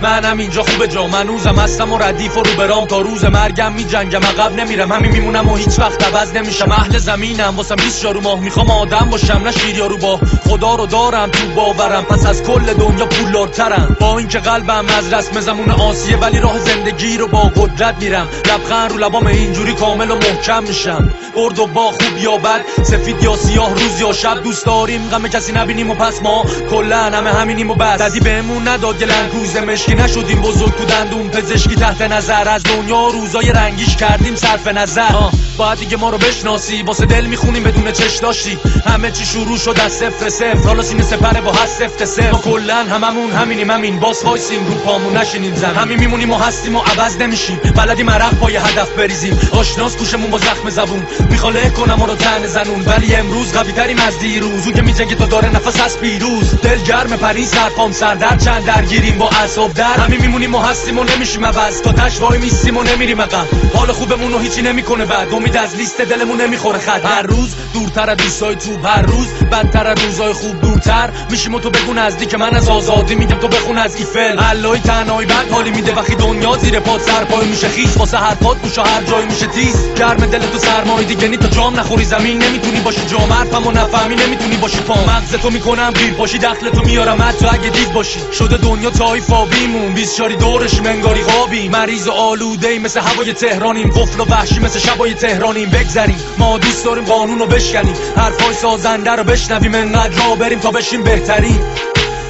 منم اینجا خوبه جا، من روزم هستم و ردیف و رو برام، تا روز مرگم میجنگم عقب نمیرم، همین میمونم و هیچ وقت عوض نمیشم. اهل زمینم واسم 20 یارو ماه، میخوام آدم باشم نه شیر یارو با خدا رو دارم تو باورم، پس از کل دنیا پولدارترم. با اینکه قلبم از رسم زمون آسیه ولی راه زندگی رو با قدرت میرم، لبخند رو لبام اینجوری کامل و محکم میشم. برد و با خوب یا بد، سفید یا سیاه، روز یا شب، دوست داریم غم کسی نبینیم و پس ما کلا همه همینیم و بس. ددی بهمون نداد گلن کوزه مشکی، نشدیم بزرگ تو دندون پزشکی، تحت نظر از دنیا روزای رنگیش کردیم صرف نظر. باید دیگه ما رو بشناسی، واسه دل میخونیم بدون چش داشتی، همه چی شروع شد از صفر صفر، حالا سینه سپره با هست سفت صفر. ما کلا هممون همینیم، همین باس وایسیم رو پامون نشینیم زمین، همین میمونیم و هستیم و عوض نمیشیم، بلدیم عرق پای هدف بریزیم، آشناس گوشمون با زخم زبون، میخواد کنم ما رو تن زنون، ولی امروز قوی تریم از دیروز، اون که میجنگه تا داره نفس از پیروز، دل گرم پری سرپام سردر چند درگیریم با اعصاب در، همین میمونیم و هستیم و نمیشیم عوض، تا تش وای میستیم و نمیریم عقب، حال خوبمون رو هیچی نمیکنه بعد، امید از لیست دلمون نمیخوره خط، هر روز دورتر از دوستای توپ، هر روز بدتر از روزای خوب دورتر میشیم و تو بگو نزدیک من از آزادی میگم تو بخون از ایفل، علای تنهایی بعد حالی میده وقتی دنیا زیر پات سرپای میشه خیس، واسه حرفات گوش هر جای میشه تیز، گرم دل تو سرمای دیگه نی تا جام نخوری زمین نمیتونی باشی جام، حرفمو نفهمی نمیتونی باشی پام، مغز تو میکنم گیر باشی، دخل تو میارم حتی اگه دید باشی، شده دنیا تایفابیمون 20 شاری دورش منگاری خوابی، مریض و آلوده مثل هوای تهرانیم، قفل و وحشی مثل شبای تهرانیم، بگذریم ما دوست داریم قانون رو بشکنیم، حرفای سازنده رو بشنویم، انقدر راه بریم تا بشیم بهترین،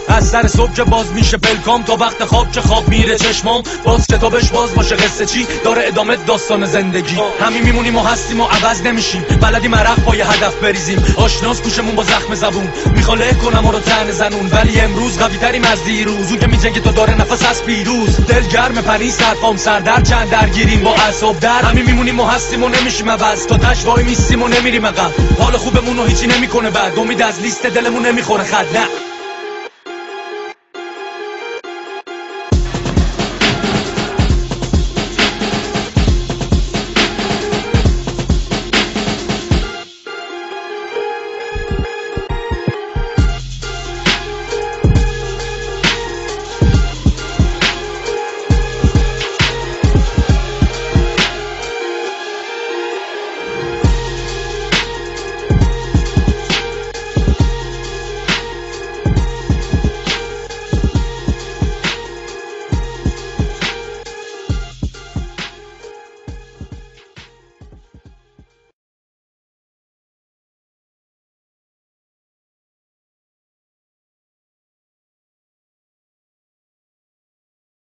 از سر صبح که باز میشه پلکام تا وقت خواب که خواب میره چشمام، باز کتابش باز باشه قصه چی داره ادامه داستان زندگی، همین میمونیم و هستیم و عوض نمیشیم، بلدیم عرق پای هدف بریزیم، آشناس گوشمون با زخم زبون، میخواد کنم ما رو تن زنون، ولی امروز قوی تریم از دیروز، اون که میجنگه تا داره نفس از پیروز، دل گرم پری سرپام سردر چند درگیریم با اعصاب در، همین میمونیم و هستیم و نمیشیم عوض، تا تش وای میستیم و نمیریم عقب، حال خوبمون رو هیچی نمیکنه بعد، امید از لیست دلمون نمیخوره خط نه.